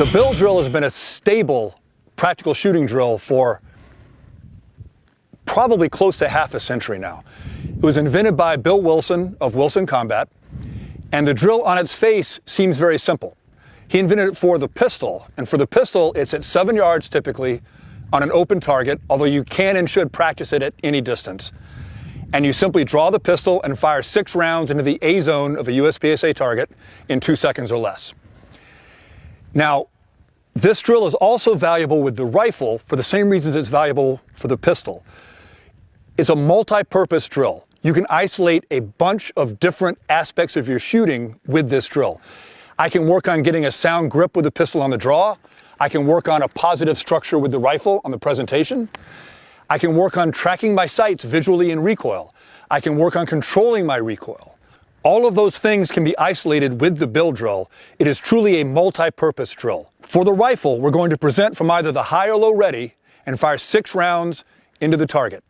The bill drill has been a stable, practical shooting drill for probably close to half a century now. It was invented by Bill Wilson of Wilson Combat, and the drill on its face seems very simple. He invented it for the pistol, and for the pistol, it's at 7 yards typically on an open target, although you can and should practice it at any distance. And you simply draw the pistol and fire 6 rounds into the A zone of a USPSA target in 2 seconds or less. Now, this drill is also valuable with the rifle for the same reasons it's valuable for the pistol. It's a multi-purpose drill. You can isolate a bunch of different aspects of your shooting with this drill. I can work on getting a sound grip with the pistol on the draw. I can work on a positive structure with the rifle on the presentation. I can work on tracking my sights visually in recoil. I can work on controlling my recoil. All of those things can be isolated with the bill drill. It is truly a multi-purpose drill. For the rifle, we're going to present from either the high or low ready and fire 6 rounds into the target.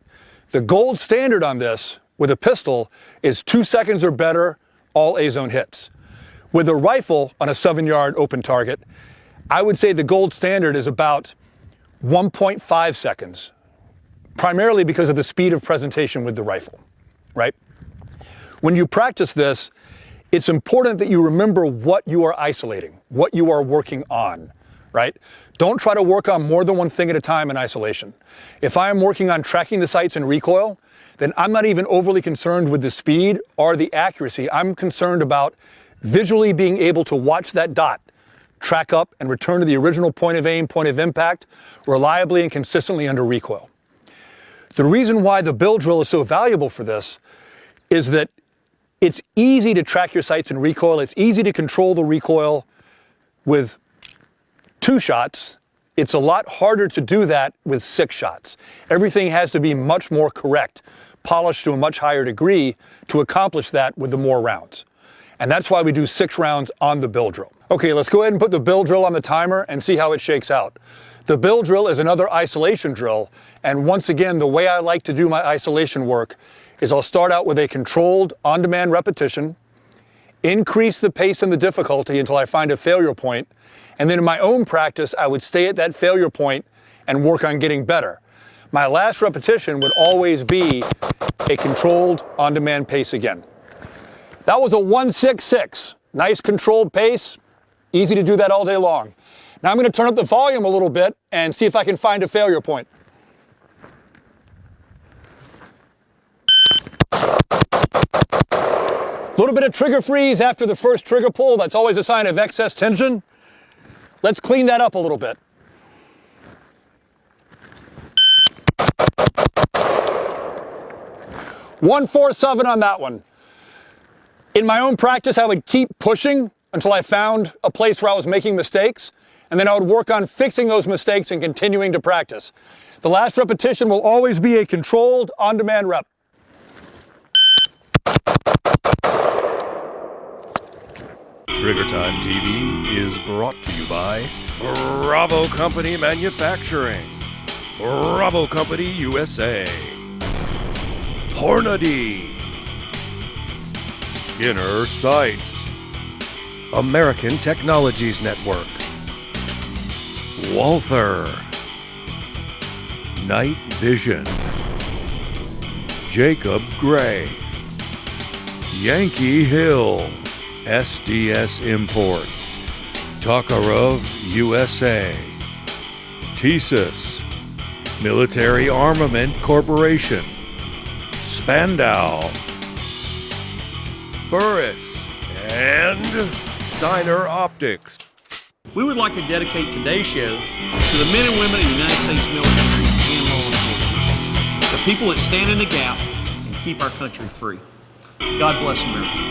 The gold standard on this with a pistol is 2 seconds or better, all A-zone hits. With a rifle on a 7-yard open target, I would say the gold standard is about 1.5 seconds, primarily because of the speed of presentation with the rifle, right? When you practice this, it's important that you remember what you are isolating, what you are working on, right? Don't try to work on more than one thing at a time in isolation. If I am working on tracking the sights in recoil, then I'm not even overly concerned with the speed or the accuracy. I'm concerned about visually being able to watch that dot track up and return to the original point of aim, point of impact, reliably and consistently under recoil. The reason why the bill drill is so valuable for this is that it's easy to track your sights in recoil. It's easy to control the recoil with 2 shots. It's a lot harder to do that with 6 shots. Everything has to be much more correct, polished to a much higher degree to accomplish that with the more rounds. And that's why we do 6 rounds on the bill drill. Okay, let's go ahead and put the bill drill on the timer and see how it shakes out. The bill drill is another isolation drill, and once again, the way I like to do my isolation work is I'll start out with a controlled, on-demand repetition, increase the pace and the difficulty until I find a failure point, and then in my own practice, I would stay at that failure point and work on getting better. My last repetition would always be a controlled, on-demand pace again. That was a 1-6-6. Nice controlled pace, easy to do that all day long. Now I'm going to turn up the volume a little bit and see if I can find a failure point. A little bit of trigger freeze after the first trigger pull. That's always a sign of excess tension. Let's clean that up a little bit. .147 on that one. In my own practice, I would keep pushing until I found a place where I was making mistakes, and then I would work on fixing those mistakes and continuing to practice. The last repetition will always be a controlled, on-demand rep. Trigger Time TV is brought to you by Bravo Company Manufacturing, Bravo Company USA, Hornady, Inner Sight, American Technologies Network, Walther, Night Vision, Jacob Gray, Yankee Hill, SDS Imports, Tokarov USA, TSIS, Military Armament Corporation, Spandau, Burris, and Steiner Optics. We would like to dedicate today's show to the men and women of the United States military and law enforcement, the people that stand in the gap and keep our country free. God bless America.